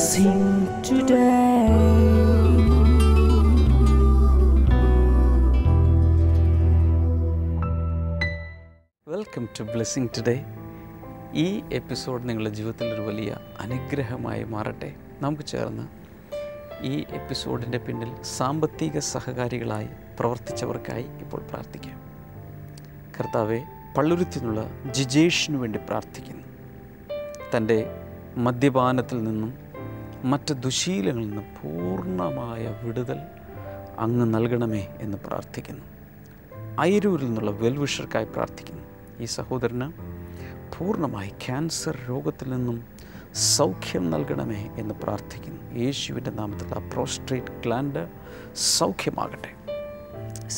blessing today. Welcome to blessing today. ഈ episode നിങ്ങളുടെ ജീവിതത്തിൽ ഒരു വലിയ അനുഗ്രഹമായി മാറട്ടെ. നമുക്ക് ചേർന്ന് ഈ എപ്പിസോഡിൻ്റെ പിന്നിൽ സാമ്പത്തിക സഹകാരികളായി പ്രവർത്തിച്ചവർക്കായി ഇപ്പോൾ പ്രാർത്ഥിക്കാം. കർത്താവെ, പള്ളുരുത്തിൽ നിന്നുള്ള ജിജേഷിനു വേണ്ടി പ്രാർത്ഥിക്കുന്നു. തൻ്റെ മദ്യപാനത്തിൽ നിന്നും മറ്റ് ദുശീലങ്ങളിൽ നിന്നും പൂർണ്ണമായ വിടുതൽ അങ്ങ് നൽകണമേ എന്ന് പ്രാർത്ഥിക്കുന്നു. അയിരൂരിൽ നിന്നുള്ള വെൽവിഷർക്കായി പ്രാർത്ഥിക്കുന്നു. ഈ സഹോദരന് പൂർണ്ണമായി ക്യാൻസർ രോഗത്തിൽ നിന്നും സൗഖ്യം നൽകണമേ എന്ന് പ്രാർത്ഥിക്കുന്നു. യേശുവിൻ്റെ നാമത്തിൽ ആ പ്രോസ്ട്രേറ്റ് ഗ്ലാൻഡ് സൗഖ്യമാകട്ടെ.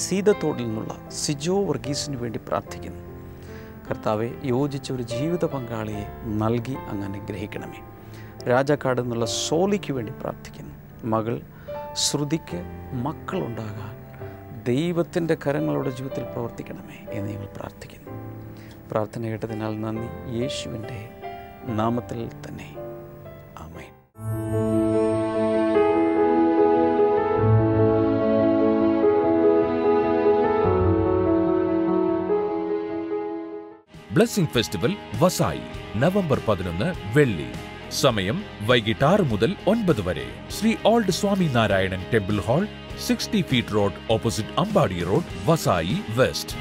സീതത്തോടിൽ നിന്നുള്ള സിജോ വർഗീസിന് വേണ്ടി പ്രാർത്ഥിക്കുന്നു. കർത്താവെ, യോജിച്ച ഒരു ജീവിത പങ്കാളിയെ നൽകി അങ്ങ് അനുഗ്രഹിക്കണമേ. രാജാക്കാട് നിന്നുള്ള സോലിക്ക് വേണ്ടി പ്രാർത്ഥിക്കുന്നു. മകൾ ശ്രുതിക്ക് മക്കളുണ്ടാകാൻ ദൈവത്തിൻ്റെ കരങ്ങളുടെ ജീവിതത്തിൽ പ്രവർത്തിക്കണമേ എന്ന് ഞങ്ങൾ പ്രാർത്ഥിക്കുന്നു. പ്രാർത്ഥന കേട്ടതിനാൽ നന്ദി. യേശുവിൻ്റെ നാമത്തിൽ തന്നെ ആമേൻ. ബ്ലെസ്സിംഗ് ഫെസ്റ്റിവൽ വസായി നവംബർ 11 വെള്ളി. സമയം വൈകിട്ട് 6 മുതൽ 9 വരെ. Shri old Swami Narayanan temple hall, 60 feet road, opposite Ambadi road, Vasai west.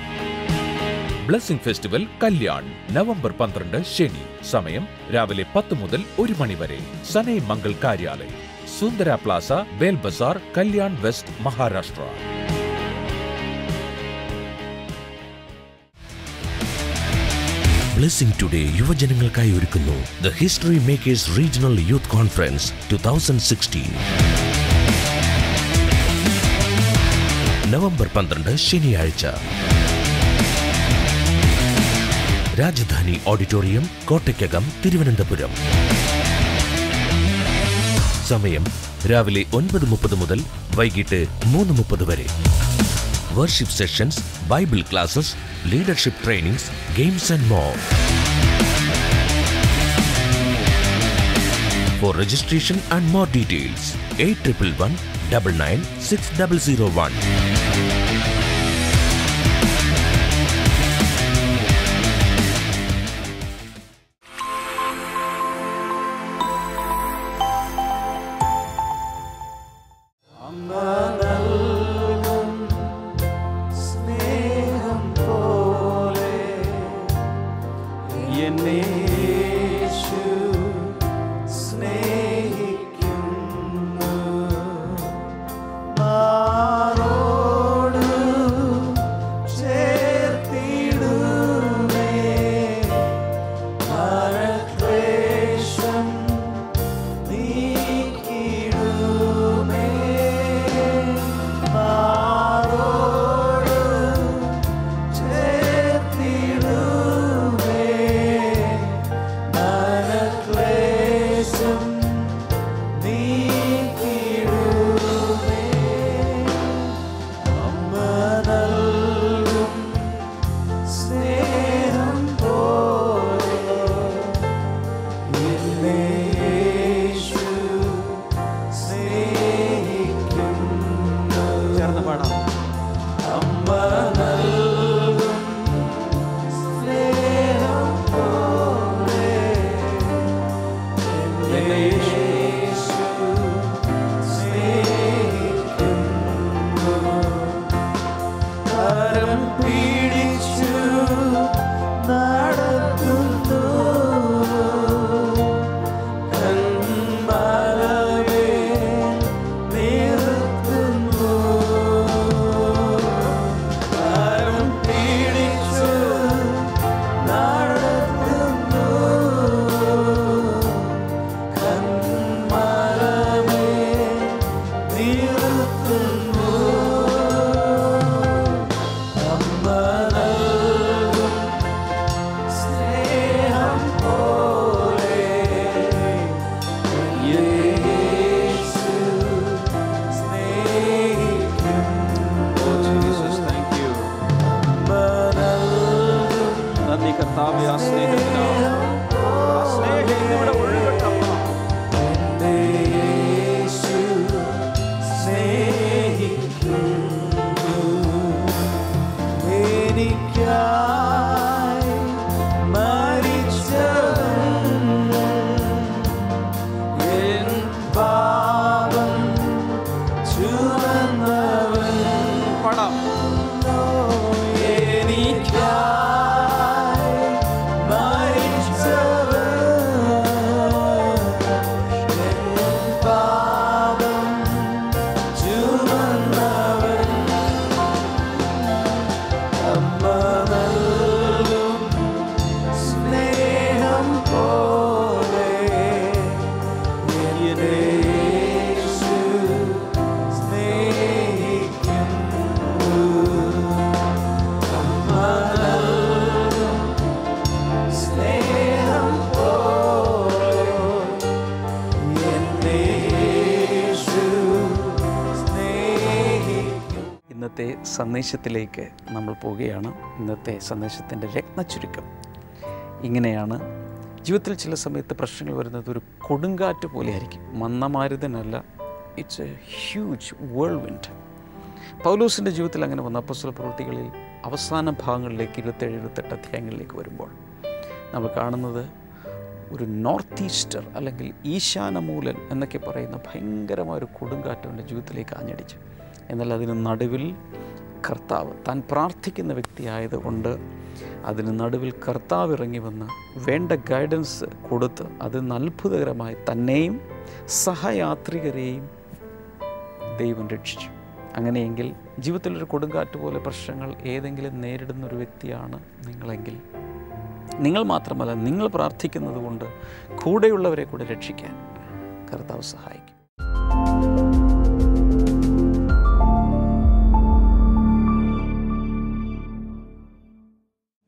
Blessing festival Kalyan November 12 ശനി. സമയം രാവിലെ 10 മുതൽ 1 മണി വരെ. Sanae Mangal Karyalayam, Sundara plaza, Bel Bazar, Kalyan west, Maharashtra. Blessing today യുവജനങ്ങൾക്കായി ഒരുക്കുന്നു the history makers regional youth conference 2016. November 12 ശനിയാഴ്ച. രാജധാനി ഓഡിറ്റോറിയം, കോട്ടയ്ക്കകം, തിരുവനന്തപുരം. സമയം രാവിലെ 9:30 മുതൽ വൈകിട്ട് 3:30 വരെ. Worship sessions, Bible classes, leadership trainings, games and more. For registration and more details, 8111996001. കർത്താവേ, ആ സ്നേഹത്തിനാ, ആ സ്നേഹം ഇവിടെ ഒഴുകട്ടെ. എനിക്കായി മരിച്ചവൻ, എൻ പാപം ചുമന്നവൻ. പാടാം. എനിക്കായി മരിച്ചവൻ, എൻ പാപം ചുമന്നവൻ. അമ്മ നൽകും സ്നേഹം പോലെ എന്നെ യേശു സ്നേഹിക്കുന്നു. അമ്മ നൽകും സ്നേഹം പോലെ എന്നെ യേശു സ്നേഹിക്കുന്നു. ഇന്നത്തെ സന്ദേശത്തിലേക്ക് നമ്മൾ പോവുകയാണ്. ഇന്നത്തെ സന്ദേശത്തിൻ്റെ രത്നച്ചുരുക്കം ഇങ്ങനെയാണ്. ജീവിതത്തിൽ ചില സമയത്ത് പ്രശ്നങ്ങൾ വരുന്നത് ഒരു കൊടുങ്കാറ്റ് പോലെ ആയിരിക്കും. മന്ദമാരുതനല്ല, ഇറ്റ്സ് എ ഹ്യൂജ് വേൾവിൻഡ്. പൗലോസിൻ്റെ ജീവിതത്തിൽ അങ്ങനെ വന്ന അപ്പോസ്തല പ്രവൃത്തികളിൽ അവസാന ഭാഗങ്ങളിലേക്ക് 27-28 അധ്യായങ്ങളിലേക്ക് വരുമ്പോൾ നമ്മൾ കാണുന്നത് ഒരു നോർത്ത് ഈസ്റ്റർ അല്ലെങ്കിൽ ഈശാനമൂലൻ എന്നൊക്കെ പറയുന്ന ഭയങ്കരമായ ഒരു കൊടുങ്കാറ്റ് അവൻ്റെ ജീവിതത്തിലേക്ക് ആഞ്ഞടിച്ചു. എന്നാൽ അതിന് നടുവിൽ കർത്താവ്, താൻ പ്രാർത്ഥിക്കുന്ന വ്യക്തിയായതുകൊണ്ട് അതിന് നടുവിൽ കർത്താവ് ഇറങ്ങി വന്ന് വേണ്ട ഗൈഡൻസ് കൊടുത്ത് അതിന് അത്ഭുതകരമായി തന്നെയും സഹയാത്രികരെയും ദൈവം രക്ഷിച്ചു. അങ്ങനെയെങ്കിൽ ജീവിതത്തിലൊരു കൊടുങ്കാറ്റ് പോലെ പ്രശ്നങ്ങൾ ഏതെങ്കിലും നേരിടുന്ന ഒരു വ്യക്തിയാണ് നിങ്ങളെങ്കിൽ, നിങ്ങൾ മാത്രമല്ല, നിങ്ങൾ പ്രാർത്ഥിക്കുന്നത് കൊണ്ട് കൂടെയുള്ളവരെ കൂടെ രക്ഷിക്കാൻ കർത്താവ് സഹായിക്കും.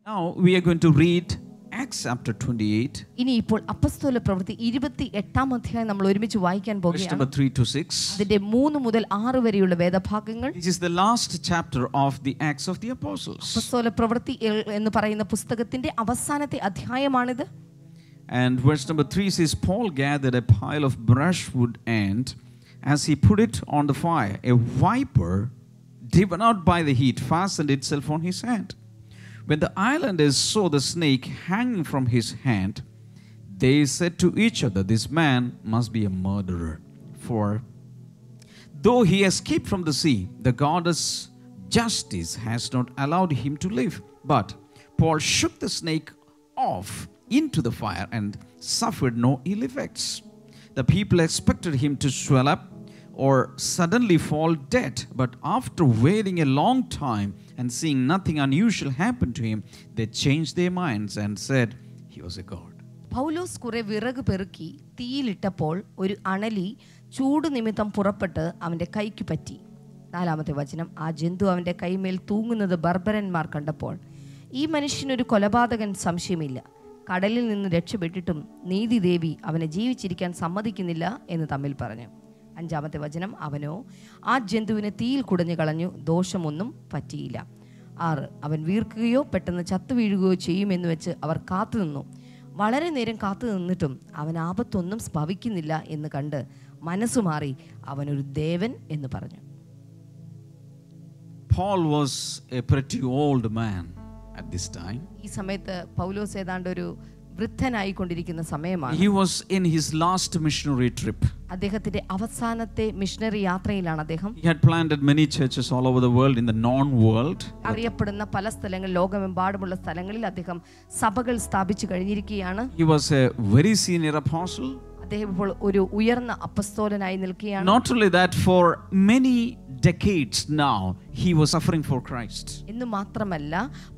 Now we are going to read Acts chapter 28, ഇനി ഇപ്പോൾ അപ്പസ്തോല പ്രവൃത്തി 28-ാം അധ്യായം നമ്മൾ ഒരുമിച്ച് വായിക്കാൻ verse പോകുകയാണ്. number 3 to 6. അതിന്റെ 3 മുതൽ 6 വരെയുള്ള വേദഭാഗങ്ങൾ. This is the last chapter of the Acts of the Apostles. അപ്പസ്തോല പ്രവൃത്തി എന്ന് പറയുന്ന പുസ്തകത്തിന്റെ അവസാനത്തെ അധ്യായമാണിത്. And verse number 3 says, Paul gathered a pile of brushwood and, as he put it on the fire, a viper, driven out by the heat, fastened itself on his hand. When the islanders saw the snake hanging from his hand, they said to each other, this man must be a murderer. For though he escaped from the sea, the goddess justice has not allowed him to live. But Paul shook the snake off into the fire and suffered no ill effects. The people expected him to swell up or suddenly fall dead, but after waiting a long time and seeing nothing unusual happen to him, they changed their minds and said he was a god. പൗലോസ് കുറെ വിറക് പെറുക്കി തീയിലിട്ടപ്പോൾ ഒരു അണലി ചൂട് നിമിത്തം പുറപ്പെട്ട് അവന്റെ കൈക്ക് പറ്റി. 4-ാമത്തെ വചനം, ആ ജന്തു അവന്റെ കൈമേൽ തൂങ്ങുന്നത് ബർബരന്മാർ കണ്ടപ്പോൾ, ഈ മനുഷ്യനൊരു കൊലപാതകൻ സംശയമില്ല, കടലിൽ നിന്ന് രക്ഷപ്പെട്ടിട്ടും നീതിദേവി അവനെ ജീവിച്ചിരിക്കാൻ സമ്മതിക്കുന്നില്ല എന്ന് തമ്മിൽ പറഞ്ഞു. 5-ാമത്തെ വചനം, അവനോ ആ ജന്തുവിനെ തീയിൽ കുടഞ്ഞു കളഞ്ഞു, ദോഷമൊന്നും പറ്റിയില്ല. 6, അവൻ വീർക്കുകയോ പെട്ടെന്ന് ചത്തു വീഴുകയോ ചെയ്യുമെന്ന് വെച്ച് അവർ കാത്തുനിന്നു. വളരെ നേരം കാത്തു നിന്നിട്ടും അവൻ ആപത്തൊന്നും സ്ഭവിക്കുന്നില്ല എന്ന് കണ്ട് മനസ്സുമാറി അവനൊരു ദേവൻ എന്ന് പറഞ്ഞു. Paul was a pretty old man at this time. ഈ സമയത്ത് പൗലോസ് ഏതാണ്ട് ഒരു വൃദ്ധനായിക്കൊണ്ടിരിക്കുന്ന സമയമാണ്. He was in his last missionary trip. അദ്ദേഹത്തിന്റെ അവസാനത്തെ മിഷണറി യാത്രയിലാണ് അദ്ദേഹം. He had planted many churches all over the world in the known world. അറിയപ്പെടുന്ന പല സ്ഥലങ്ങൾ, ലോകമെമ്പാടുമുള്ള സ്ഥലങ്ങളിൽ അദ്ദേഹം സഭകൾ സ്ഥാപിച്ചു കഴിഞ്ഞിരിക്കുകയാണ്. He was a very senior apostle. അദ്ദേഹം ഇപ്പോൾ ഒരു ഉയർന്ന അപ്പസ്തോലനായി നിൽക്കുകയാണ്. Not only that, for many decades now he was suffering for Christ. എന്ന് മാത്രമല്ല,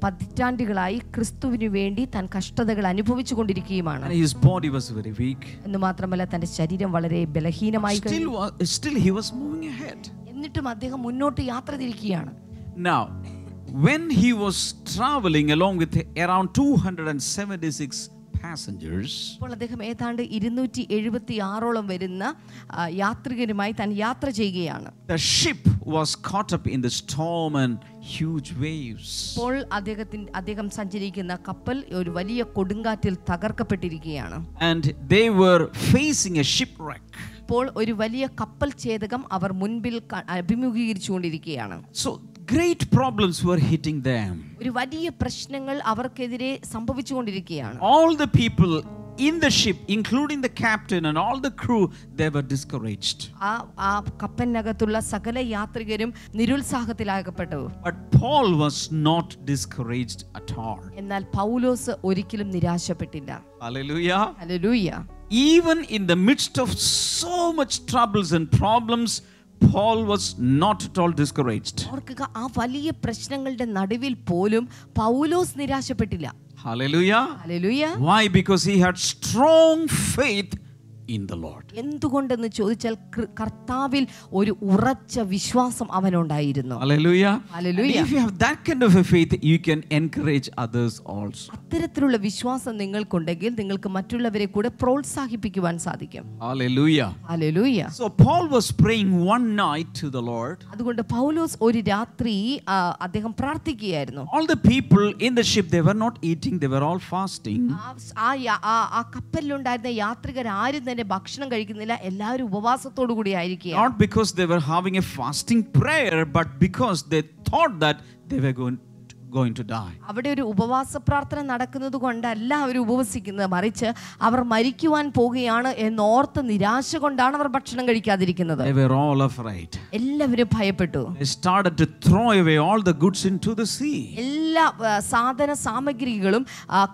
പതിറ്റാണ്ടുകളായി ക്രിസ്തുവിനു വേണ്ടി താൻ കഷ്ടതകൾ അനുഭവിച്ചു കൊണ്ടിരിക്കുകയാണ്. And his body was very weak. എന്ന് മാത്രമല്ല, തന്റെ ശരീരം വളരെ ബലഹീനമായി കഴിഞ്ഞു. Still he was moving ahead. എന്നിട്ടും അദ്ദേഹം മുന്നോട്ട് യാത്ര തിരിക്കുകയാണ്. Now, when he was traveling along with around 276 passengers, അപ്പോൾ അദ്ദേഹം ഏതാണ്ട് 276ഓളം വരുന്ന യാത്രികരുമായി താൻ യാത്ര ചെയ്യുകയാണ്. the ship was caught up in the storm and huge waves. അപ്പോൾ അദ്ദേഹം സഞ്ചരിക്കുന്ന കപ്പൽ ഒരു വലിയ കൊടുങ്കാറ്റിൽ തകർക്കപ്പെട്ടിരിക്കുകയാണ്. And they were facing a shipwreck. ഇപ്പോൾ ഒരു വലിയ കപ്പൽ ഛേദകം അവർ മുൻപിൽ അഭിമുഖീകരിച്ചുകൊണ്ടിരിക്കുകയാണ്. So great problems were hitting them. ഒരു വലിയ പ്രശ്നങ്ങൾ അവർക്കെതിരെ സംഭവിച്ചുകൊണ്ടിരിക്കുകയാണ്. All the people in the ship, including the captain and all the crew, they were discouraged. ആ കപ്പലിനകത്തുള്ള സകല യാത്രികരും നിരുത്സാഹത്തിലാകപ്പെട്ടു. But Paul was not discouraged at all. എന്നാൽ പൗലോസ് ഒരിക്കലും നിരാശപ്പെട്ടില്ല. Hallelujah. Hallelujah. Even in the midst of so much troubles and problems, Paul was not at all discouraged. ഓർക്കുക, ആ വലിയ പ്രശ്നങ്ങളുടെ നടുവിൽ പോലും പൗലോസ് നിരാശപ്പെട്ടില്ല. Hallelujah. Hallelujah. Why? Because he had strong faith in the Lord. എന്തുകൊണ്ടെന്ന് ചോദിച്ചാൽ കർത്താവിൽ ഒരു ഉറച്ച വിശ്വാസം അവനുണ്ടായിരുന്നു. Hallelujah. Hallelujah. And if you have that kind of a faith, you can encourage others also. അത്തരത്തിലുള്ള വിശ്വാസം നിങ്ങൾക്കുണ്ടെങ്കിൽ നിങ്ങൾക്ക് മറ്റുള്ളവരെ കൂടെ പ്രോത്സാഹിപ്പിക്കുവാൻ സാധിക്കും. Hallelujah. Hallelujah. So Paul was praying one night to the Lord. അതുകൊണ്ട് പൗലോസ് ഒരു രാത്രി അദ്ദേഹം പ്രാർത്ഥിക്കുകയായിരുന്നു. All the people in the ship, they were not eating, they were all fasting. ആ കപ്പലിലുണ്ടായിരുന്ന യാത്രികർ ആരും തന്നെ ഭക്ഷണം കഴിക്കുന്നില്ല, എല്ലാവരും ഉപവാസത്തോടു കൂടി ആയിരിക്കുകയാണ്. Not because they were having a fasting prayer, but because they thought that they were going to die. അവിടെ ഒരു ഉപവാസ പ്രാർത്ഥന നടക്കുന്നത് കൊണ്ടല്ല അവർ ഉപവസിക്കുന്നത്, മറിച്ച് അവർ മരിക്കുവാൻ പോകുകയാണ് എന്നോർത്ത് നിരാശ കൊണ്ടാണ് അവർ ഭക്ഷണം കഴിക്കാതിരിക്കുന്നത്. They were all afraid. എല്ലാവരും ഭയപ്പെട്ടു. They started to throw away all the goods into the sea. എല്ലാ സാധന സാമഗ്രികളും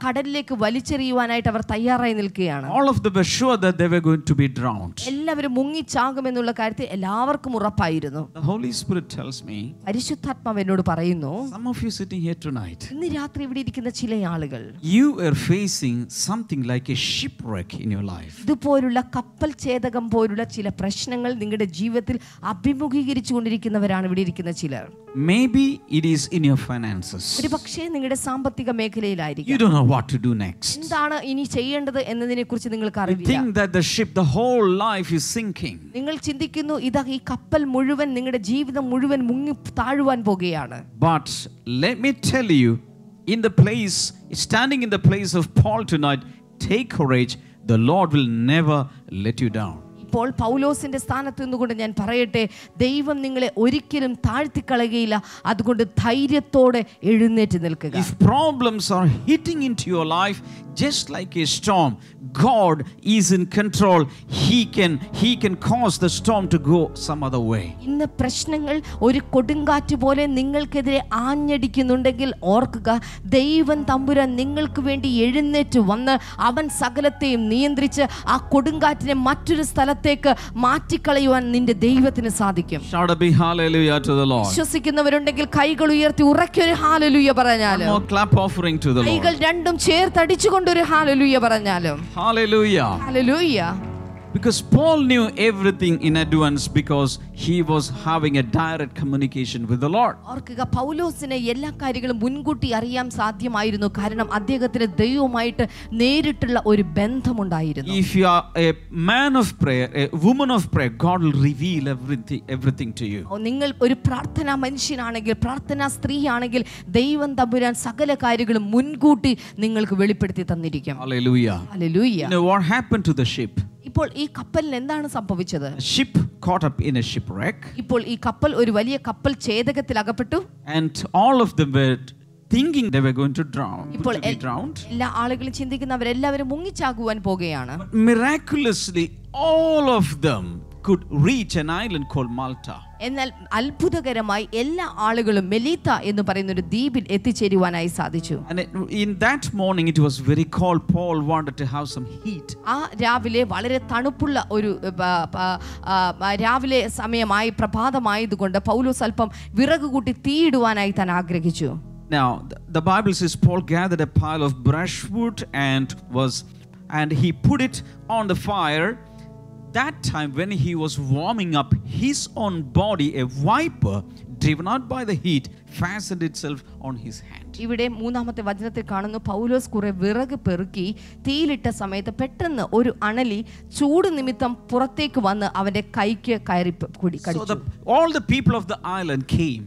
കടലിലേക്ക് വലിച്ചെറിയുവാനായിട്ട് അവർ തയ്യാറായി നിൽക്കുകയാണ്. All of them were sure that they were going to be drowned. എല്ലാവരും മുങ്ങിച്ചാകുമെന്നുള്ള കാര്യത്തിൽ എല്ലാവർക്കും ഉറപ്പായിരുന്നു. The Holy Spirit tells me, പരിശുദ്ധാത്മാവ് എന്നോട് പറയുന്നു, some of you sitting here tonight, ഇന്ന് രാത്രി ഇവിടെ ഇരിക്കുന്ന ചില ആളുകൾ you are facing something like a shipwreck in your life. ഇതുപോലുള്ള കപ്പൽ ഛേദകം പോലുള്ള ചില പ്രശ്നങ്ങൾ നിങ്ങളുടെ ജീവിതത്തിൽ അഭിമുഖീകരിച്ചു കൊണ്ടിരിക്കുന്നവരാണ് ഇവിടെ ഇരിക്കുന്ന ചിലർ. Maybe it is in your finances. ഒരു പക്ഷേ നിങ്ങളുടെ സാമ്പത്തിക മേഖലയിലായിരിക്കും. You don't know what to do next. എന്താണ് ഇനി ചെയ്യേണ്ടത് എന്നതിനെ കുറിച്ച് നിങ്ങൾക്ക് You അറിയില്ല. think that the ship, the whole life is sinking. നിങ്ങൾ ചിന്തിക്കുന്നു ഇതാ ഈ കപ്പൽ മുഴുവൻ, നിങ്ങളുടെ ജീവിതം മുഴുവൻ മുങ്ങി താഴുവാൻ പോകുകയാണ്. But let me tell you, standing in the place of Paul tonight, take courage. The Lord will never let you down. ഇപ്പോൾ പൗലോസിന്റെ സ്ഥാനത്ത് നിന്നുകൊണ്ട് ഞാൻ പറയട്ടെ, ദൈവം നിങ്ങളെ ഒരിക്കലും താഴ്ത്തിക്കളയുകയില്ല. അതുകൊണ്ട് ധൈര്യത്തോടെ എഴുന്നേറ്റ് നിൽക്കുക. If problems are hitting into your life just like a storm, God is in control. He can cause the storm to go some other way. ഇന്ന് പ്രശ്നങ്ങൾ ഒരു കൊടുങ്കാറ്റ് പോലെ നിങ്ങൾക്കെതിരെ ആഞ്ഞടിക്കുന്നുണ്ടെങ്കിൽ ഓർക്കുക, ദൈവം തമ്പുരാൻ നിങ്ങൾക്ക് വേണ്ടി എഴുന്നേറ്റ് വന്ന് അവൻ സകലത്തെയും നിയന്ത്രിച്ച് ആ കൊടുങ്കാറ്റിനെ മറ്റൊരു സ്ഥലത്തേക്ക് മാറ്റിക്കളയുവാൻ നിന്റെ ദൈവത്തിന് സാധിക്കും. Shout a big hallelujah to the Lord. വിശ്വസിക്കുന്നവരുണ്ടെങ്കിൽ കൈകൾ ഉയർത്തി ഉറക്കൊരു ഹാലലൂയ പറഞ്ഞാലും, One more clap offering to the Lord. കൈകൾ രണ്ടും ചേർത്തടിച്ചുകൊണ്ടൊരു ഹാലലൂയ പറഞ്ഞാലും. Hallelujah. Hallelujah. Because Paul knew everything in advance because he was having a direct communication with the Lord. ഓർക്കുക, പൗലോസിന് എല്ലാ കാര്യങ്ങളും മുൻകൂട്ടി അറിയാൻ സാധ്യമായിരുന്നു. കാരണം അദ്ദേഹത്തിന് ദൈവവുമായിട്ട് നേരിട്ടുള്ള ഒരു ബന്ധമുണ്ടായിരുന്നു. If you are a man of prayer, a woman of prayer, God will reveal everything to you. നിങ്ങൾ ഒരു പ്രാർത്ഥനാ മനുഷ്യനാണെങ്കിൽ, പ്രാർത്ഥനാ സ്ത്രീയാണെങ്കിൽ, ദൈവം തമ്പുരാൻ സകല കാര്യങ്ങളും മുൻകൂട്ടി നിങ്ങൾക്ക് വെളിപ്പെടുത്തി തന്നിരിക്കും. Hallelujah. Hallelujah. You know what happened to the ship? ഇപ്പോൾ ഈ കപ്പലിന് എന്താണ് സംഭവിച്ചത്? The ship caught up in a shipwreck. ഇപ്പോൾ ഈ കപ്പൽ ഒരു വലിയ കപ്പൽ ഛേദകത്തിൽ അകപ്പെട്ടു. And all of them were thinking they were going to drown. ഇപ്പോൾ To be drowned. എല്ലാ ആളുകളും ചിന്തിക്കുന്നവരെല്ലാവരും മുങ്ങിച്ചാകുവാൻ പോകുകയാണ്. But miraculously, all of them could reach an island called Malta. എന്നാൽ അത്ഭുതകരമായി എല്ലാ ആളുകളും മെലീത്ത എന്ന് പറയുന്ന ഒരു ദ്വീപിൽ എത്തിച്ചേരുവാനായി സാധിച്ചു. And in that morning it was very cold. Paul wanted to have some heat. ആ രാവിലെ വളരെ തണുപ്പുള്ള ഒരു രാവിലെ സമയമായി പ്രഭാതമായതുകൊണ്ട് പൗലോസ് അല്പം വിറക് കൂട്ടി തീയിടുവാനായി താൻ ആഗ്രഹിച്ചു. Now the Bible says Paul gathered a pile of brushwood and he put it on the fire. That time when he was warming up his own body, a viper driven out by the heat fastened itself on his hand. ഇവിടെ മൂന്നാമത്തെ വചനത്തിൽ കാണുന്നു, പൗലോസ് കുറെ വിറക് പെറുക്കി തീയിലിട്ട സമയത്ത് പെട്ടെന്ന് ഒരു അണലി ചൂട് നിമിത്തം പുറത്തേക്ക് വന്ന് അവന്റെ കൈക്ക് കയറി So all the people of the island came.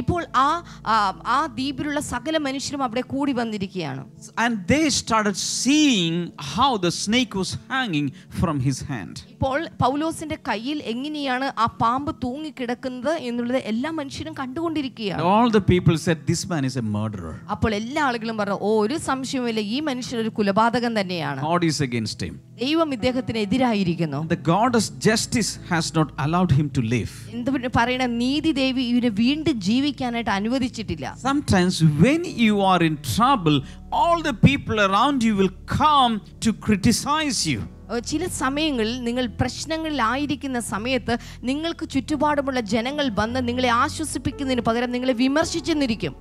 ഇപ്പോൾ ആ ദ്വീപിലുള്ള സകല മനുഷ്യരും അവിടെ കൂടി വന്നിരിക്കുകയാണ്. And they started seeing how the snake was hanging from his hand. ഇപ്പോൾ പൗലോസിന്റെ കയ്യിൽ എങ്ങനെയാണ് ആ പാമ്പ് തൂങ്ങിക്കിടക്കുന്നത് എന്നുള്ളത് എല്ലാ മനുഷ്യരും കണ്ടുകൊണ്ടിരിക്കുകയാണ്. All the people said, this man is a murderer. അപ്പോൾ എല്ലാ ആളുകളും പറഞ്ഞു, ഒരു സംശയവുമില്ല, ഈ മനുഷ്യൻ ഒരു കൊലപാതകൻ തന്നെയാണ്. God is against him. ദൈവം ഇദ്ദേഹത്തിന് എതിരായിരിക്കുന്നു. The goddess justice has not allowed him to live. എന്ത് പറയണ, നീതി ദേവി ഇവനെ വീണ്ടും ജീവിക്കാനായിട്ട് അനുവദിച്ചിട്ടില്ല. Sometimes when you are in trouble, all the people around you will come to criticize you. ചില സമയങ്ങളിൽ നിങ്ങൾ പ്രശ്നങ്ങളിലായിരിക്കുന്ന സമയത്ത് നിങ്ങൾക്ക് ചുറ്റുപാടുമുള്ള ജനങ്ങൾ വന്ന് നിങ്ങളെ ആശ്വസിപ്പിക്കുന്നതിന് പകരം നിങ്ങളെ വിമർശിച്ചെന്നിരിക്കും.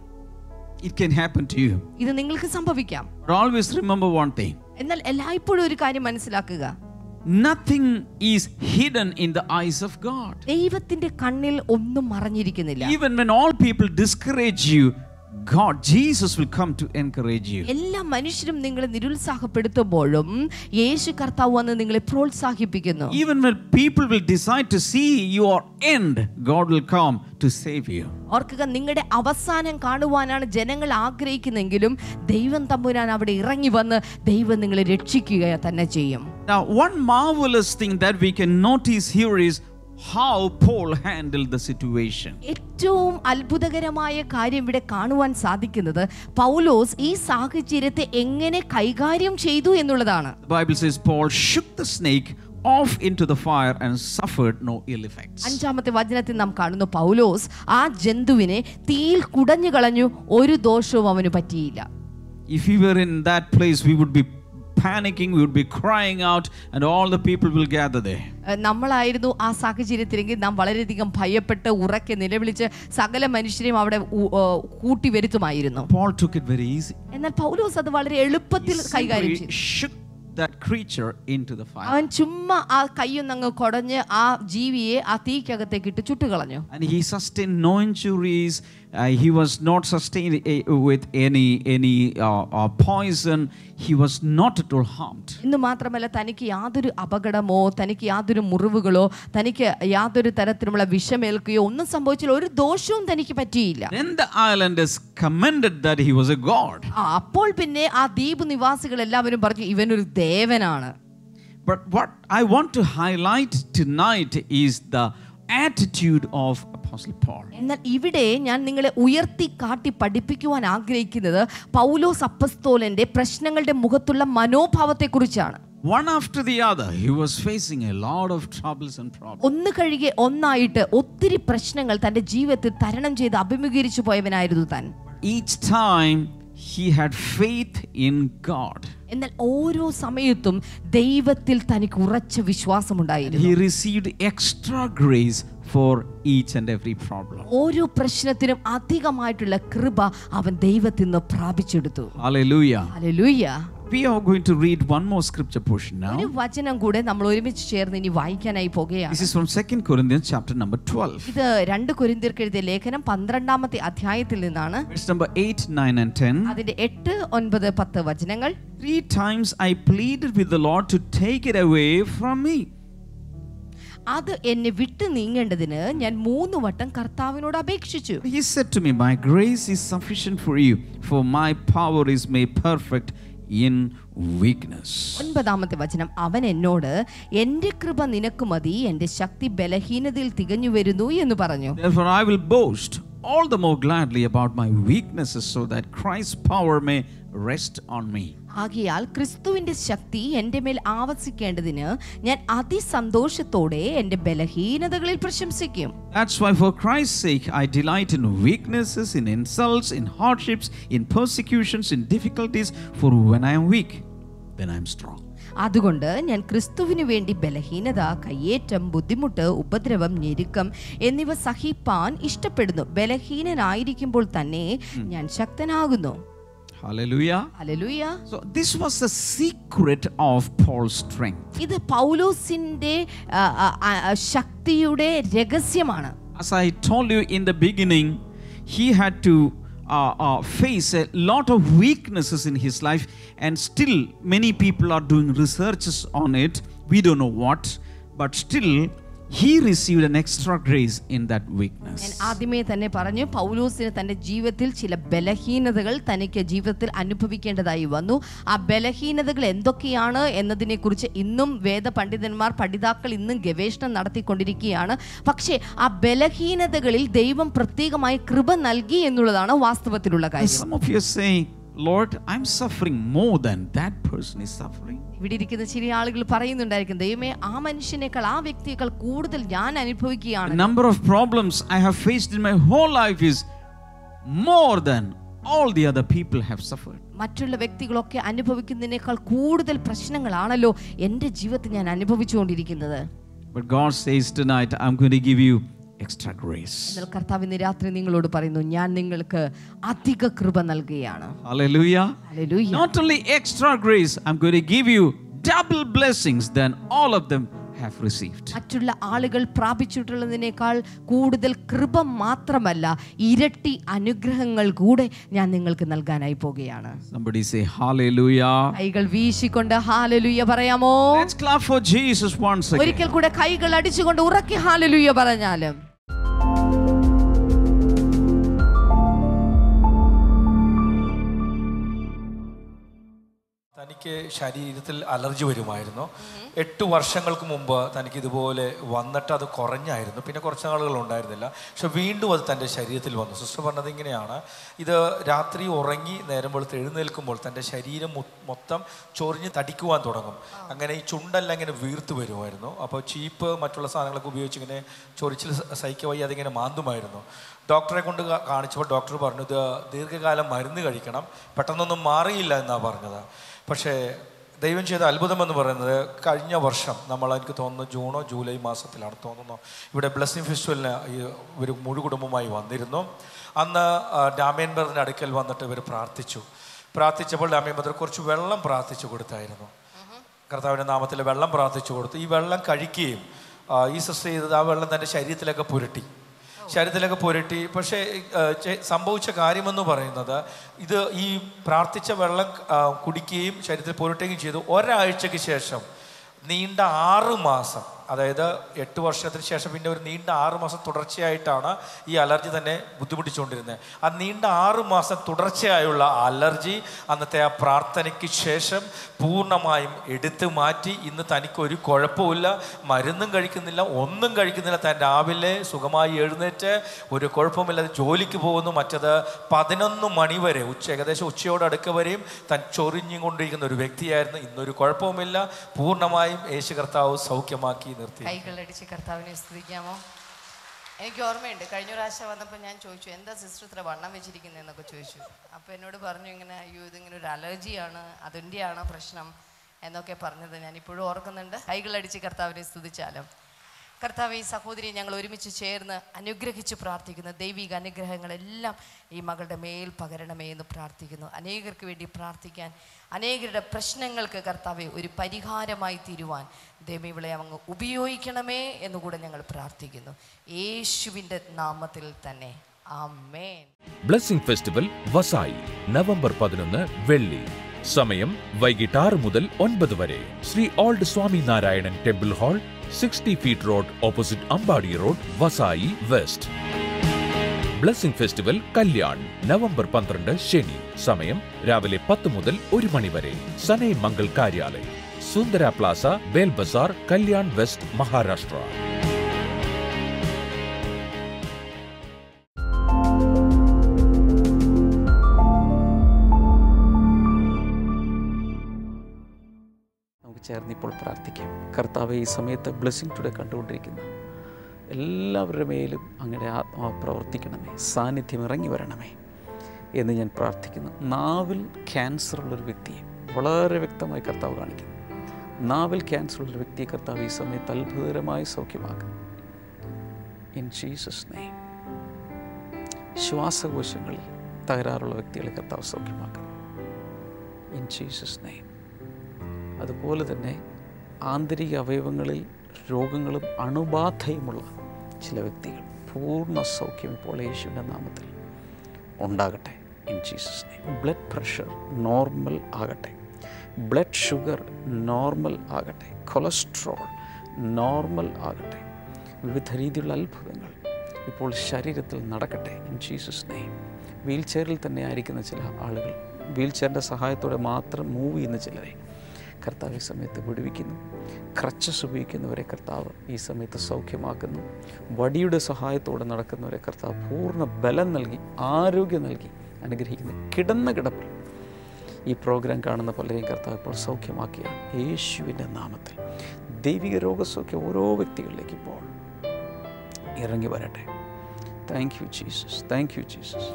It can happen to you. ഇത് നിങ്ങൾക്ക് സംഭവിക്കാം. But always remember one thing. എന്നാൽ എല്ലായ്പ്പോഴും ഒരു കാര്യം മനസ്സിലാക്കുക, nothing is hidden in the eyes of God. ദൈവത്തിന്റെ കണ്ണിൽ ഒന്നും മറഞ്ഞിരിക്കുന്നില്ല. Even when all people discourage you, God, Jesus will come to encourage you. എല്ലാ മനുഷ്യരും നിങ്ങളെ നിരുത്സാഹപ്പെടുത്തുമ്പോഴും യേശു കർത്താവ് വന്ന് നിങ്ങളെ പ്രോത്സാഹിപ്പിക്കുന്നു. Even when people will decide to see your end, God will come to save you. ഓർക്കുക, നിങ്ങളുടെ അവസാനം കാണുവാനാണ് ജനങ്ങൾ ആഗ്രഹിക്കുന്നെങ്കിലും ദൈവം തമ്പുരാൻ അവിടെ ഇറങ്ങി വന്ന് ദൈവം നിങ്ങളെ രക്ഷിക്കുക തന്നെ ചെയ്യും. Now, one marvelous thing that we can notice here is how Paul handled the situation. ഏറ്റവും അത്ഭുതകരമായ കാര്യം ഇവിടെ കാണുവാൻ സാധിക്കുന്നത് പൗലോസ് ഈ സാഹചര്യത്തെ എങ്ങനെ കൈകാര്യം ചെയ്തു എന്നുള്ളതാണ്. The Bible says Paul shook the snake off into the fire and suffered no ill effects. 5-ാമത്തെ വചനത്തിൽ നാം കാണുന്നു, പൗലോസ് ആ ജന്തുവിനെ തീയിൽ കുടഞ്ഞു കളഞ്ഞു, ഒരു ദോഷവും അവന് പറ്റിയില്ല. If we were in that place, we would be panicking, we would be crying out, and all the people will gather there. നമ്മളായിരുന്നു ആ സാഹചര്യത്തിലെങ്കിൽ നാം വളരെയധികം ഭയപ്പെട്ട് ഉറക്കെ നിലവിളിച്ച് സകല മനുഷ്യരെയും അവിടെ കൂട്ടി വരുത്തുമായിരുന്നു. Paul took it very easy. എന്നാൽ പൗലോസ് അത് വളരെ എളുപ്പത്തിൽ കൈകാര്യം ചെയ്തു. Shook that creature into the fire. അവൻ ചുമ്മാ ആ കൈയൊന്നങ്ങ് കുടഞ്ഞ് ആ ജീവിയെ ആ തീക്കകത്തേക്ക് ഇട്ട് ചുട്ടുകളഞ്ഞു. And he sustained no injuries. He was not sustained with any poison. He was not at all harmed. ഇന്ന് മാത്രമല്ല, തനിക്ക് യാതൊരു അപകടമോ തനിക്ക് യാതൊരു മുറിവുകളോ തനിക്ക് യാതൊരു തരത്തിലുള്ള വിഷമേൽക്കുകയോ ഒന്നും സംഭവിച്ചില്ല, ഒരു ദോഷവും തനിക്ക് പറ്റിയില്ല. Then the islanders commended that he was a god. അപ്പോൾ പിന്നെ ആ ദ്വീപ് നിവാസികൾ എല്ലാവരും പറഞ്ഞു, ഇവനൊരു ദേവനാണ്. But what I want to highlight tonight is the attitude of Apostle Paul. എന്നാൽ ഇവിടെ ഞാൻ നിങ്ങളെ ഉയർത്തി കാട്ടി പഠിപ്പിക്കുവാൻ ആഗ്രഹിക്കുന്നത് പൗലോസ് അപ്പസ്തോലന്റെ പ്രശ്നങ്ങളുടെ മുഖത്തുള്ള മനോഭാവത്തെക്കുറിച്ചാണ്. One after the other, he was facing a lot of troubles and problems. ഒന്ന് കഴികെ ഒന്നായിട്ട് ഒത്തിരി പ്രശ്നങ്ങൾ തന്റെ ജീവിതത്തിൽ തരണം ചെയ്ത് അഭിമുഖീകരിച്ചു പോയവനായിരുന്നു താൻ. Each time he had faith in God. എന്നാൽ ഓരോ സമയത്തും ദൈവത്തിൽ തനിക്ക് ഉറച്ച വിശ്വാസമുണ്ടായിരുന്നു. He received extra grace for each and every problem. ഓരോ പ്രശ്നത്തിനും അധികമായിട്ടുള്ള കൃപ അവൻ ദൈവത്തിൽ നിന്ന് പ്രാപിച്ചെടുത്തു. Hallelujah. Hallelujah. We are going to read one more scripture portion now. ഒരു വചനം കൂടെ നമ്മൾ ഒരുമിച്ച് ചേർന്ന് ഇനി വായിക്കാനായി പോകുകയാണ്. This is from 2 Corinthians chapter number 12. ഇത് 2 കൊരിന്ത്യർക്ക് എഴുതിയ ലേഖനം 12-ാമത്തെ അധ്യായത്തിൽ നിന്നാണ്. Verse number 8, 9 and 10. അതിന്റെ 8, 9, 10 വചനങ്ങൾ. 3 times I pleaded with the Lord to take it away from me. അത് എന്നെ വിട്ടു നീങ്ങേണ്ടതിന് ഞാൻ 3 വട്ടം കർത്താവിനോട് അപേക്ഷിച്ചു. He said to me, my grace is sufficient for you, for my power is made perfect in weakness. 9-ാമത്തെ വചനം, അവൻ എന്നോട് എന്റെ കൃപ നിനക്ക് മതി, എന്റെ ശക്തി ബലഹീനതയിൽ തികഞ്ഞു വരുന്നു എന്ന് പറഞ്ഞു. Therefore I will boast all the more gladly about my weaknesses, so that Christ's power may rest on me. ആകയാൽ ക്രിസ്തുവിന്റെ ശക്തി എന്റെ മേൽ ആവസിക്കേണ്ടതിന് ഞാൻ അതിസന്തോഷത്തോടെ എന്റെ ബലഹീനതകളിൽ പ്രശംസിക്കും. That's why for Christ's sake I delight in weaknesses, in insults, in hardships, in persecutions, in difficulties, for when I am weak, then I am strong. അതുകൊണ്ട് ഞാൻ ക്രിസ്തുവിനു വേണ്ടി ബലഹീനത, കയ്യേറ്റം, ബുദ്ധിമുട്ട്, ഉപദ്രവം, ഞെരുക്കം എന്നിവ സഹിപ്പാൻ ഇഷ്ടപ്പെടുന്നു. ബലഹീനനായിരിക്കുമ്പോൾ തന്നെ ഞാൻ ശക്തനാകുന്നു. Hallelujah. Hallelujah. So this was the secret of Paul's strength. ഇത് പൗലോസിന്റെ ശക്തിയുടെ രഹസ്യമാണ്. As I told you in the beginning, he had to face a lot of weaknesses in his life, and still many people are doing researches on it. We don't know what, but still he received an extra grace in that weakness. ഞാൻ ആദ്യമേ തന്നെ പറഞ്ഞു, പൗലോസിന് തൻ്റെ ജീവിതത്തിൽ ചില ബലഹീനതകൾ തനിക്ക് ജീവിതത്തിൽ അനുഭവിക്കേണ്ടതായി വന്നു. ആ ബലഹീനതകൾ എന്തൊക്കെയാണ് എന്നതിനെക്കുറിച്ച് ഇന്നും വേദപണ്ഡിതന്മാർ, പഠിതാക്കൾ ഇന്നും ഗവേഷണം നടത്തിക്കൊണ്ടിരിക്കുകയാണ്. പക്ഷേ ആ ബലഹീനതകളിൽ ദൈവം പ്രത്യേകമായി കൃപ നൽകി എന്നുള്ളതാണ് വാസ്തവത്തിലുള്ള കാര്യം. Some of you are saying, Lord, I'm suffering more than that person is suffering. ഇവിടെ ഇരിക്കുന്ന ചില ആളുകൾ പറയുന്നുണ്ടായിരിക്കും, ദൈവമേ, ആ മനുഷ്യനേക്കാൾ, ആ വ്യക്തിയേക്കാൾ കൂടുതൽ ഞാൻ അനുഭവിക്കുകയാണ്. The number of problems I have faced in my whole life is more than all the other people have suffered. മറ്റുള്ള വ്യക്തികളൊക്കെ അനുഭവിക്കുന്നതിനേക്കാൾ കൂടുതൽ പ്രശ്നങ്ങളാണല്ലോ എൻ്റെ ജീവിതത്തിൽ ഞാൻ അനുഭവിച്ചുകൊണ്ടിരിക്കുന്നത്. But God says tonight, I'm going to give you extra grace. എന്നാൽ കർത്താവ് ഇന്ന് രാത്രി നിങ്ങളോട് പറയുന്നു, ഞാൻ നിങ്ങൾക്ക് അധിക കൃപ നൽകുകയാണ്. Hallelujah. Hallelujah. Not only extra grace, I'm going to give you double blessings than all of them have received. മറ്റുള്ള ആളുകൾ പ്രാപിച്ചിട്ടുള്ളതിനേക്കാൾ കൂടുതൽ കൃപ മാത്രമല്ല, ഇരട്ടി അനുഗ്രഹങ്ങൾ കൂടെ ഞാൻ നിങ്ങൾക്ക് നൽകാനായി പോകുകയാണ്. Somebody say hallelujah. കൈകൾ വീശിക്കൊണ്ട് ഹല്ലേലൂയ പറയാമോ? Let's clap for Jesus once again. ഒരിക്കൽ കൂടെ കൈകൾ അടിച്ചുകൊണ്ട് ഉറക്കെ ഹല്ലേലൂയ പറഞ്ഞാലും. തനിക്ക് ശരീരത്തിൽ അലർജി വരുമായിരുന്നു. 8 വർഷങ്ങൾക്ക് മുമ്പ് തനിക്ക് ഇതുപോലെ വന്നിട്ട് അത് കുറഞ്ഞായിരുന്നു. പിന്നെ കുറച്ച് നാളുകൾ ഉണ്ടായിരുന്നില്ല. പക്ഷെ വീണ്ടും അത് തൻ്റെ ശരീരത്തിൽ വന്നു. സിസ്റ്റർ പറഞ്ഞത് ഇങ്ങനെയാണ്, ഇത് രാത്രി ഉറങ്ങി നേരം വെളുത്ത് എഴുന്നേൽക്കുമ്പോൾ തൻ്റെ ശരീരം മൊത്തം ചൊറിഞ്ഞ് തടിക്കുവാൻ തുടങ്ങും. അങ്ങനെ ഈ ചുണ്ടെല്ലാം ഇങ്ങനെ വീർത്ത് വരുമായിരുന്നു. അപ്പോൾ ചീപ്പ് മറ്റുള്ള സാധനങ്ങളൊക്കെ ഉപയോഗിച്ച് ഇങ്ങനെ ചൊറിച്ചിൽ സഹിക്കുക വയ്യ അതിങ്ങനെ മാന്തുമായിരുന്നു. ഡോക്ടറെ കൊണ്ട് കാണിച്ചപ്പോൾ ഡോക്ടർ പറഞ്ഞു, ഇത് ദീർഘകാലം മരുന്ന് കഴിക്കണം, പെട്ടെന്നൊന്നും മാറിയില്ല എന്നാണ് പറഞ്ഞത്. പക്ഷേ ദൈവം ചെയ്ത അത്ഭുതമെന്ന് പറയുന്നത്, കഴിഞ്ഞ വർഷം നമ്മൾ, എനിക്ക് തോന്നുന്നു ജൂണോ ജൂലൈ മാസത്തിലാണ് തോന്നുന്നു, ഇവിടെ ബ്ലെസ്സിംഗ് ഫെസ്റ്റിവലിന് ഒരു മുഴു കുടുംബമായി വന്നിരുന്നു. അന്ന് ഡാമിയൻ ബ്രദറിൻ്റെ അടുക്കൽ വന്നിട്ട് ഇവർ പ്രാർത്ഥിച്ചപ്പോൾ ഡാമിയൻ ബ്രദർ കുറച്ച് വെള്ളം പ്രാർത്ഥിച്ചു കൊടുത്തായിരുന്നു. കർത്താവിൻ്റെ നാമത്തിൽ വെള്ളം പ്രാർത്ഥിച്ചു കൊടുത്തു. ഈ വെള്ളം കഴിക്കുകയും ഈ സിസ്റ്റർ ചെയ്തത് ആ വെള്ളം തൻ്റെ ശരീരത്തിലൊക്കെ പുരട്ടി. പക്ഷേ സംഭവിച്ച കാര്യമെന്ന് പറയുന്നത്, ഇത് ഈ പ്രാർത്ഥിച്ച വെള്ളം കുടിക്കുകയും ശരീരത്തിൽ പുരട്ടുകയും ചെയ്തു. ഒരാഴ്ചയ്ക്ക് ശേഷം നീണ്ട 6 മാസം, അതായത് 8 വർഷത്തിന് ശേഷം പിന്നെ ഒരു നീണ്ട 6 മാസം തുടർച്ചയായിട്ടാണ് ഈ അലർജി തന്നെ ബുദ്ധിമുട്ടിച്ചുകൊണ്ടിരുന്നത്. ആ നീണ്ട 6 മാസം തുടർച്ചയായുള്ള അലർജി അന്നത്തെ ആ പ്രാർത്ഥനയ്ക്ക് ശേഷം പൂർണ്ണമായും എടുത്തു മാറ്റി. ഇന്ന് തനിക്കൊരു കുഴപ്പമില്ല, മരുന്നും കഴിക്കുന്നില്ല, ഒന്നും കഴിക്കുന്നില്ല. താൻ രാവിലെ സുഖമായി എഴുന്നേറ്റ് ഒരു കുഴപ്പമില്ലാതെ ജോലിക്ക് പോകുന്നു. മറ്റത് 11 മണി വരെ, ഏകദേശം ഉച്ചയോട് അടുക്ക വരെയും താൻ ചൊറിഞ്ഞും കൊണ്ടിരിക്കുന്ന ഒരു വ്യക്തിയായിരുന്നു. ഇന്നൊരു കുഴപ്പവുമില്ല, പൂർണ്ണമായും യേശു കർത്താവ് സൗഖ്യമാക്കി നിർത്തി. കൈകളടിച്ച് കർത്താവിനെ സ്തുതിക്കാമോ? എനിക്ക് ഓർമ്മയുണ്ട്, കഴിഞ്ഞ പ്രാവശ്യം വന്നപ്പോൾ ഞാൻ ചോദിച്ചു, എന്താ സിസ്റ്റർ ഇത്ര വണ്ണം വെച്ചിരിക്കുന്നതെന്നൊക്കെ ചോദിച്ചു. അപ്പോൾ എന്നോട് പറഞ്ഞു, ഇങ്ങനെ അയ്യോ ഇതിങ്ങനെ ഒരു അലർജിയാണ്, അതിൻ്റെയാണ് പ്രശ്നം എന്നൊക്കെ പറഞ്ഞത് ഞാനിപ്പോഴും ഓർക്കുന്നുണ്ട്. കൈകളടിച്ച് കർത്താവിനെ സ്തുതിച്ചാലും. കർത്താവ്, ഈ സഹോദരി ഞങ്ങൾ ഒരുമിച്ച് ചേർന്ന് അനുഗ്രഹിച്ച് പ്രാർത്ഥിക്കുന്നു. ദൈവിക അനുഗ്രഹങ്ങളെല്ലാം ഈ മകളുടെ മേൽ പകരണമേ എന്ന് പ്രാർത്ഥിക്കുന്നു. അനേകർക്ക് വേണ്ടി പ്രാർത്ഥിക്കാൻ, അനേകരുടെ പ്രശ്നങ്ങൾക്ക് കർത്താവെ ഒരു പരിഹാരമായി തീരുവാൻ ദൈവമേ ഇവളെ അങ്ങ് ഉപയോഗിക്കണമേ എന്നുകൂടെ ഞങ്ങൾ പ്രാർത്ഥിക്കുന്നു, യേശുവിൻ്റെ നാമത്തിൽ തന്നെ. ആമേൻ. ബ്ലെസ്സിംഗ് ഫെസ്റ്റിവൽ വസായി നവംബർ 11 വെള്ളി. സമയം വൈകിട്ട് 6 മുതൽ 9 വരെ. Shri old Swami Narayanan temple hall, 60 feet road opposite Ambadi road, Vasai west. Blessing festival Kalyan November 12 ശനി. സമയം രാവിലെ 10 മുതൽ 1 മണി വരെ. Sanae Mangal Karyalayam, Sundara plaza, Bel Bazar, Kalyan west, Maharashtra. ചേർന്ന് ഇപ്പോൾ പ്രാർത്ഥിക്കാം. കർത്താവെ, ഈ സമയത്ത് ബ്ലെസ്സിംഗ് ടുഡേ കണ്ടുകൊണ്ടിരിക്കുന്ന എല്ലാവരുടെ മേലും അങ്ങയുടെ ആത്മാവ് പ്രവർത്തിക്കണമേ, സാന്നിധ്യം ഇറങ്ങി വരണമേ എന്ന് ഞാൻ പ്രാർത്ഥിക്കുന്നു. നാവിൽ ക്യാൻസറുള്ളൊരു വ്യക്തിയെ വളരെ വ്യക്തമായി കർത്താവ് കാണിക്കുന്നു. നാവിൽ ക്യാൻസറുള്ളൊരു വ്യക്തിയെ കർത്താവ് ഈ സമയത്ത് അത്ഭുതകരമായി സൗഖ്യമാക്കും. In Jesus name. ശ്വാസകോശങ്ങളിൽ തകരാറുള്ള വ്യക്തികളെ കർത്താവ് സൗഖ്യമാക്കും. In Jesus name. അതുപോലെ തന്നെ ആന്തരിക അവയവങ്ങളിൽ രോഗങ്ങളും അണുബാധയുമുള്ള ചില വ്യക്തികൾ പൂർണ്ണ സൗഖ്യം ഇപ്പോൾ യേശുവിൻ്റെ നാമത്തിൽ ഉണ്ടാകട്ടെ. In Jesus name. Blood pressure normal ആകട്ടെ, ബ്ലഡ് ഷുഗർ നോർമൽ ആകട്ടെ, കൊളസ്ട്രോൾ നോർമൽ ആകട്ടെ, വിവിധ രീതിയിലുള്ള അത്ഭുതങ്ങൾ ഇപ്പോൾ ശരീരത്തിൽ നടക്കട്ടെ ഇൻ ജീസസ് നെയിം. വീൽ ചെയറിൽ തന്നെ ആയിരിക്കുന്ന ചില ആളുകൾ, വീൽ ചെയറിൻ്റെ സഹായത്തോടെ മാത്രം മൂവ് ചെയ്യുന്ന ചിലരെ കർത്താവ് ഈ സമയത്ത് വിടുവിക്കുന്നു. ക്രച്ചസ് ഉപയോഗിക്കുന്നവരെ കർത്താവ് ഈ സമയത്ത് സൗഖ്യമാക്കുന്നു. വടിയുടെ സഹായത്തോടെ നടക്കുന്നവരെ കർത്താവ് പൂർണ്ണ ബലം നൽകി ആരോഗ്യം നൽകി അനുഗ്രഹിക്കുന്നു. കിടന്ന കിടപ്പിൽ ഈ പ്രോഗ്രാം കാണുന്ന പലരെയും കർത്താവ് ഇപ്പോൾ സൗഖ്യമാക്കിയാണ് യേശുവിൻ്റെ നാമത്തിൽ. ദൈവിക രോഗസൗഖ്യം ഓരോ വ്യക്തികളിലേക്ക് ഇപ്പോൾ ഇറങ്ങി വരട്ടെ. Thank you Jesus, thank you Jesus.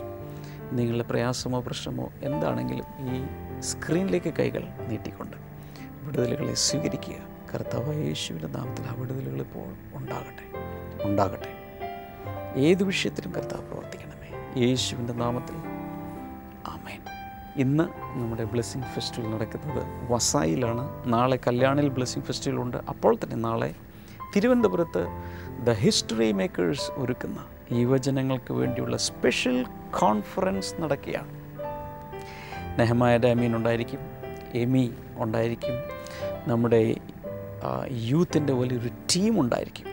നിങ്ങളുടെ പ്രയാസമോ പ്രശ്നമോ എന്താണെങ്കിലും ഈ സ്ക്രീനിലേക്ക് കൈകൾ നീട്ടിക്കൊണ്ട് വിടുതലുകളെ സ്വീകരിക്കുക. കർത്താവ് യേശുവിൻ്റെ നാമത്തിൽ ആ വിടുതലുകൾ ഇപ്പോൾ ഉണ്ടാകട്ടെ, ഉണ്ടാകട്ടെ. ഏത് വിഷയത്തിലും കർത്താവ് പ്രവർത്തിക്കണമേ യേശുവിൻ്റെ നാമത്തിൽ. ആമേൻ. ഇന്ന് നമ്മുടെ ബ്ലെസ്സിങ് ഫെസ്റ്റിവൽ നടക്കുന്നത് വസായിലാണ്. നാളെ കല്യാണിൽ ബ്ലെസ്സിങ് ഫെസ്റ്റിവൽ ഉണ്ട്. അപ്പോൾ തന്നെ നാളെ തിരുവനന്തപുരത്ത് ദ ഹിസ്റ്ററി മേക്കേഴ്സ് ഒരുക്കുന്ന യുവജനങ്ങൾക്ക് വേണ്ടിയുള്ള സ്പെഷ്യൽ കോൺഫറൻസ് നടക്കുകയാണ്. നെഹമായ ഡാമീൻ ഉണ്ടായിരിക്കും, എമി ഉണ്ടായിരിക്കും, നമ്മുടെ യൂത്തിൻ്റെ വലിയൊരു ടീം ഉണ്ടായിരിക്കും.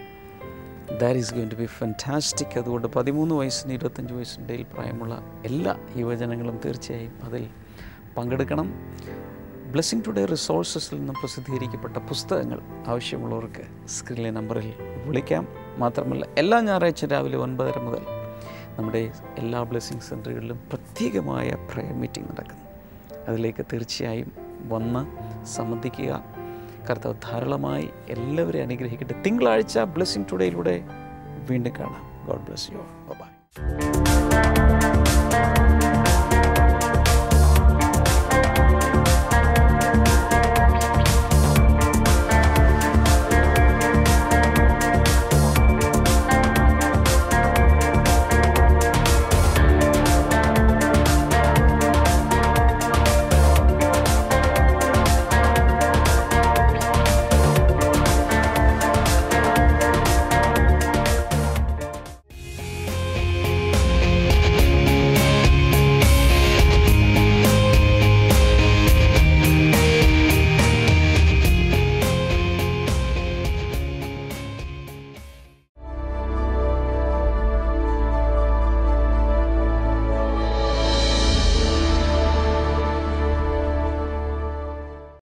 That is going to be fantastic. അതുകൊണ്ട് 13 വയസ്സിന് 25 വയസ്സിന് ഇടയിൽ പ്രായമുള്ള എല്ലാ യുവജനങ്ങളും തീർച്ചയായും അതിൽ പങ്കെടുക്കണം. ബ്ലെസ്സിങ് ടുഡേ റിസോഴ്സസിൽ നിന്നും പ്രസിദ്ധീകരിക്കപ്പെട്ട പുസ്തകങ്ങൾ ആവശ്യമുള്ളവർക്ക് സ്ക്രീനിലെ നമ്പറിൽ വിളിക്കാം. മാത്രമല്ല എല്ലാ ഞായറാഴ്ച രാവിലെ 9:30 മുതൽ നമ്മുടെ എല്ലാ ബ്ലെസ്സിങ് സെൻറ്ററുകളിലും പ്രത്യേകമായ പ്രയർ മീറ്റിംഗ് നടക്കുന്നു. അതിലേക്ക് തീർച്ചയായും വന്ന് സംബന്ധിക്കുക. കർത്താവ് ധാരാളമായി എല്ലാവരെയും അനുഗ്രഹിക്കട്ടെ. തിങ്കളാഴ്ച ബ്ലെസ്സിങ് ടുഡേയിലൂടെ വീണ്ടും കാണാം. God bless you. ബൈ.